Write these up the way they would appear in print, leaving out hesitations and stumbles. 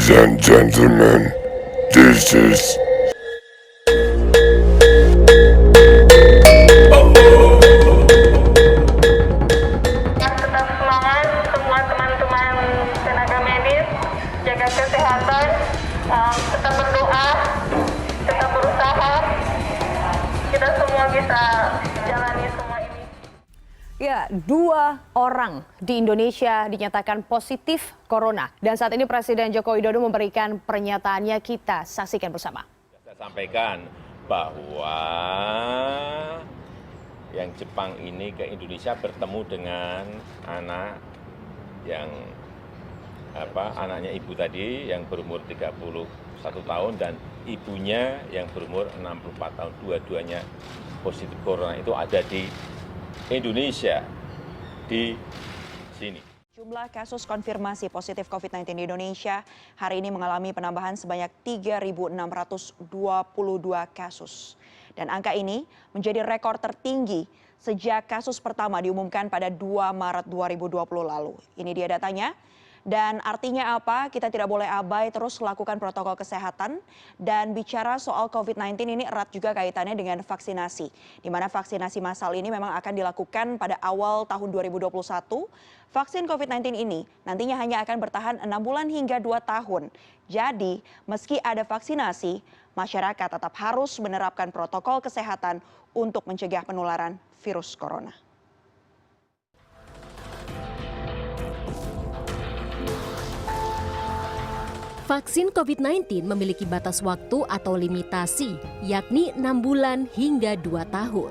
Ladies and gentlemen, this is Tetap semangat semua teman-teman tenaga medis, jaga kesehatan, tetap berdoa, tetap berusaha, kita semua bisa jalani semua ini. Ya, 2 orang di Indonesia dinyatakan positif corona. Dan saat ini Presiden Joko Widodo memberikan pernyataannya, kita saksikan bersama. Saya sampaikan bahwa yang Jepang ini ke Indonesia bertemu dengan anak yang anaknya ibu tadi yang berumur 31 tahun dan ibunya yang berumur 64 tahun. Dua-duanya positif corona itu ada di Indonesia di sini. Jumlah kasus konfirmasi positif COVID-19 di Indonesia hari ini mengalami penambahan sebanyak 3.622 kasus. Dan angka ini menjadi rekor tertinggi sejak kasus pertama diumumkan pada 2 Maret 2020 lalu. Ini dia datanya. Dan artinya apa? Kita tidak boleh abai, terus lakukan protokol kesehatan. Dan bicara soal COVID-19 ini erat juga kaitannya dengan vaksinasi. Di mana vaksinasi massal ini memang akan dilakukan pada awal tahun 2021. Vaksin COVID-19 ini nantinya hanya akan bertahan 6 bulan hingga 2 tahun. Jadi, meski ada vaksinasi, masyarakat tetap harus menerapkan protokol kesehatan untuk mencegah penularan virus corona. Vaksin COVID-19 memiliki batas waktu atau limitasi, yakni 6 bulan hingga 2 tahun.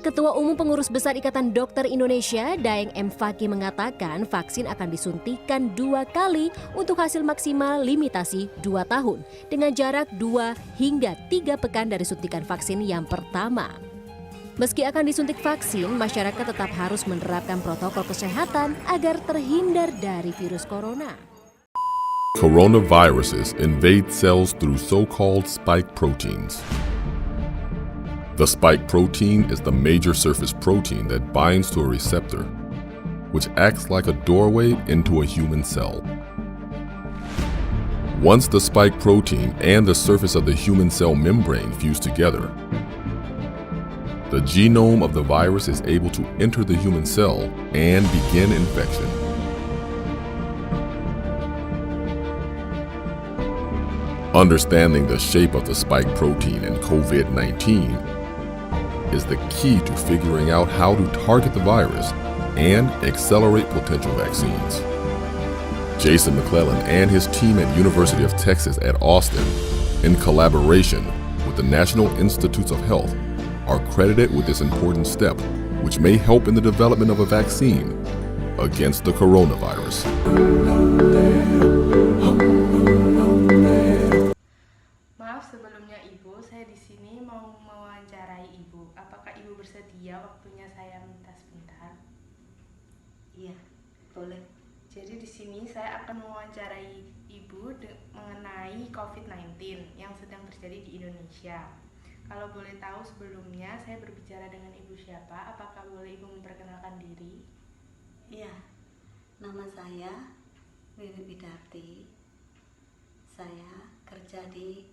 Ketua Umum Pengurus Besar Ikatan Dokter Indonesia, Daeng M. Fakih mengatakan vaksin akan disuntikan 2 kali untuk hasil maksimal limitasi 2 tahun dengan jarak 2 hingga 3 pekan dari suntikan vaksin yang pertama. Meski akan disuntik vaksin, masyarakat tetap harus menerapkan protokol kesehatan agar terhindar dari virus corona. coronaviruses invade cells through so-called spike proteins. The spike protein is the major surface protein that binds to a receptor, which acts like a doorway into a human cell. Once the spike protein and the surface of the human cell membrane fuse together, the genome of the virus is able to enter the human cell and begin infection. Understanding the shape of the spike protein in COVID-19 is the key to figuring out how to target the virus and accelerate potential vaccines. Jason McClellan and his team at University of Texas at Austin, in collaboration with the National Institutes of Health, are credited with this important step, which may help in the development of a vaccine against the coronavirus. Sebelumnya Ibu, saya di sini mau mewawancarai Ibu. Apakah Ibu bersedia waktunya saya minta sebentar? Iya, boleh. Jadi di sini saya akan mewawancarai Ibu mengenai COVID-19 yang sedang terjadi di Indonesia. Kalau boleh tahu sebelumnya saya berbicara dengan Ibu siapa? Apakah boleh Ibu memperkenalkan diri? Iya, nama saya Wiwi Widarti. Saya kerja di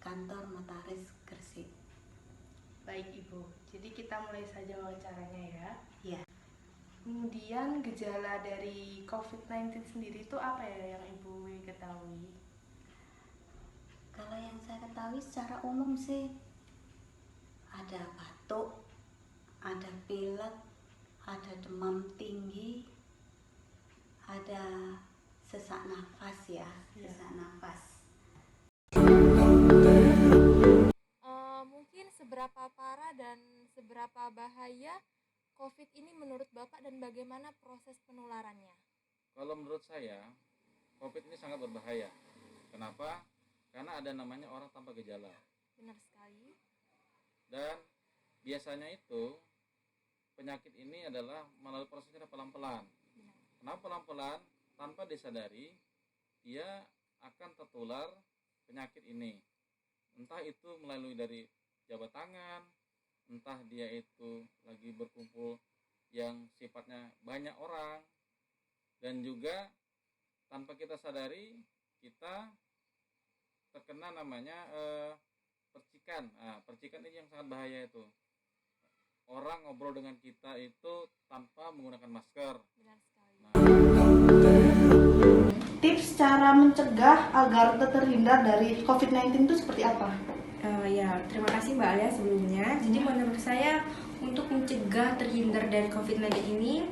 kantor notaris Gresik. Baik Ibu, jadi kita mulai saja wawancaranya ya. Iya. Kemudian gejala dari COVID-19 sendiri itu apa ya yang Ibu ketahui? Kalau yang saya ketahui secara umum sih ada batuk, ada pilek, ada demam tinggi, ada sesak nafas ya. Sesak nafas. Mungkin seberapa parah dan seberapa bahaya COVID ini menurut Bapak dan bagaimana proses penularannya? Kalau menurut saya, COVID ini sangat berbahaya. Kenapa? Karena ada namanya orang tanpa gejala. Benar sekali. Dan biasanya itu penyakit ini adalah melalui prosesnya pelan-pelan. Kenapa pelan-pelan? Tanpa disadari, ia akan tertular penyakit ini. Entah itu melalui dari jabat tangan, entah dia itu lagi berkumpul yang sifatnya banyak orang, dan juga tanpa kita sadari kita terkena namanya percikan. Nah, percikan ini yang sangat bahaya itu. Orang ngobrol dengan kita itu tanpa menggunakan masker. Benar sekali. Tips cara mencegah agar terhindar dari COVID-19 itu seperti apa? Ya, terima kasih Mbak Alia sebelumnya. Jadi menurut saya untuk mencegah terhindar dari COVID-19 ini,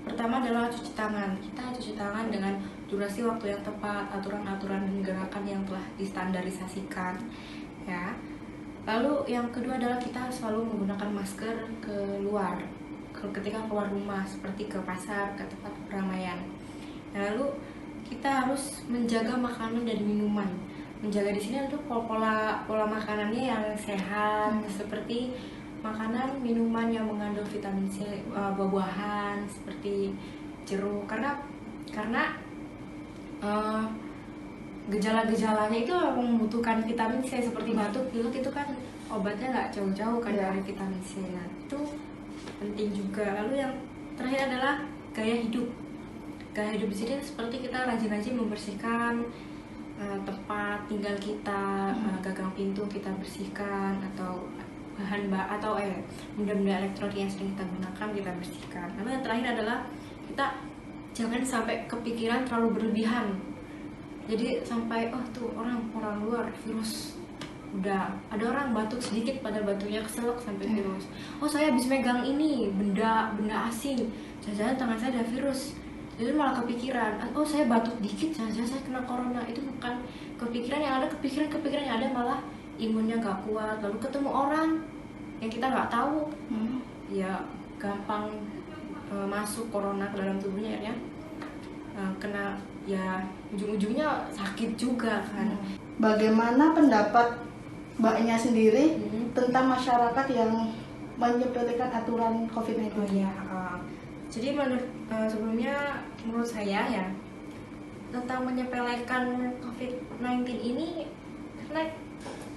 pertama adalah cuci tangan. Kita cuci tangan dengan durasi waktu yang tepat, aturan-aturan dan gerakan yang telah distandarisasikan. Ya. Lalu yang kedua adalah kita selalu menggunakan masker keluar ketika keluar rumah, seperti ke pasar, ke tempat keramaian. Lalu kita harus menjaga makanan dan minuman. Menjaga di sini untuk pola makanannya yang sehat, seperti makanan minuman yang mengandung vitamin C, buah-buahan seperti jeruk, karena gejala-gejalanya itu membutuhkan vitamin C, seperti batuk, pilek itu kan obatnya nggak jauh-jauh kan dari vitamin C. Nah, itu penting juga. Lalu yang terakhir adalah gaya hidup. Gaya hidup di sini seperti kita rajin-rajin membersihkan tempat tinggal kita, gagang pintu kita bersihkan, atau benda-benda elektronik yang sering kita gunakan kita bersihkan. Lalu yang terakhir adalah kita jangan sampai kepikiran terlalu berlebihan. Jadi sampai tuh orang luar virus, udah ada orang batuk sedikit padahal batuknya keselak sampai virus. Saya habis megang ini benda asing, jangan-jangan tangan saya ada virus. Jadi malah kepikiran, saya batuk dikit, jangan-jangan saya kena corona. Itu bukan kepikiran yang ada, kepikiran yang ada malah imunnya gak kuat. Lalu ketemu orang yang kita nggak tahu, ya gampang masuk corona ke dalam tubuhnya, ya kena, ya ujung-ujungnya sakit juga kan. Bagaimana pendapat Mbaknya sendiri tentang masyarakat yang menyepelekan aturan COVID-19? Jadi sebelumnya menurut saya ya, tentang menyepelekan COVID-19 ini, karena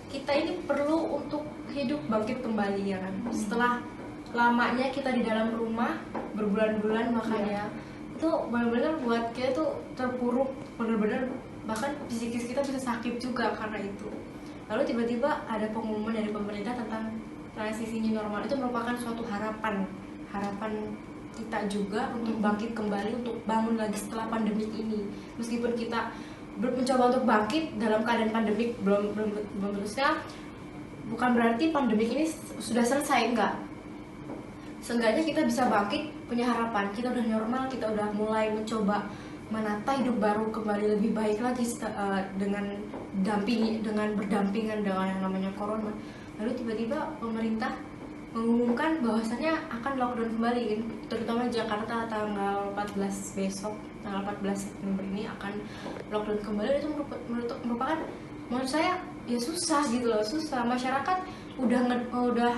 kita ini perlu untuk hidup bangkit kembali, ya kan. Setelah lamanya kita di dalam rumah berbulan-bulan, makanya itu benar-benar buat kita tuh terpuruk, benar-benar bahkan psikis kita bisa sakit juga karena itu. Lalu tiba-tiba ada pengumuman dari pemerintah tentang transisi new normal. Itu merupakan suatu harapan kita juga untuk bangkit kembali, untuk bangun lagi setelah pandemik ini. Meskipun kita mencoba untuk bangkit dalam keadaan pandemik belum selesai, bukan berarti pandemik ini sudah selesai, enggak. Seenggaknya kita bisa bangkit, punya harapan, kita udah normal, kita udah mulai mencoba menata hidup baru kembali lebih baik lagi dengan berdampingan dengan yang namanya corona. Lalu tiba-tiba pemerintah mengumumkan bahwasannya akan lockdown kembali, terutama Jakarta tanggal 14 besok, tanggal 14 September ini akan lockdown kembali. Itu merupakan menurut saya ya susah gitu loh, susah. Masyarakat udah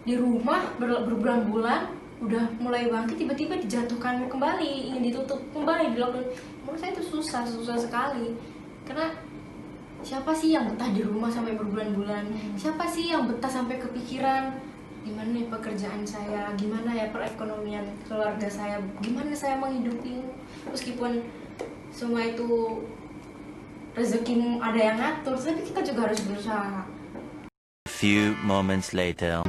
di rumah berbulan-bulan, udah mulai bangkit, tiba-tiba dijatuhkan kembali, ingin ditutup kembali, di lockdown. Menurut saya itu susah sekali. Karena siapa sih yang betah di rumah sampai berbulan-bulan? Siapa sih yang betah sampai kepikiran gimana nih pekerjaan saya, gimana ya perekonomian keluarga saya, gimana saya menghidupi, meskipun semua itu rezeki ada yang ngatur, tapi kita juga harus berusaha. Few moments later.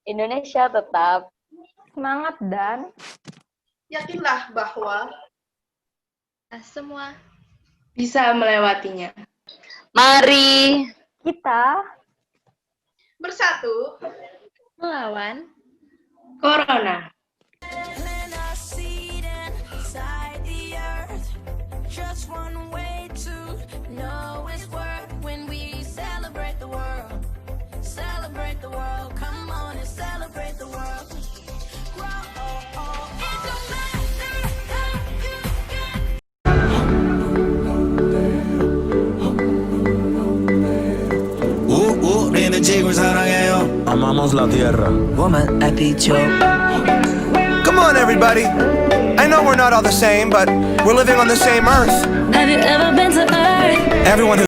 Indonesia tetap semangat dan yakinlah bahwa semua bisa melewatinya. Mari Kita bersatu melawan Corona. Amamos la tierra. Woman ha dicho. Come on, everybody. I know we're not all the same, but we're living on the same earth. Have you ever been to Earth? Everyone who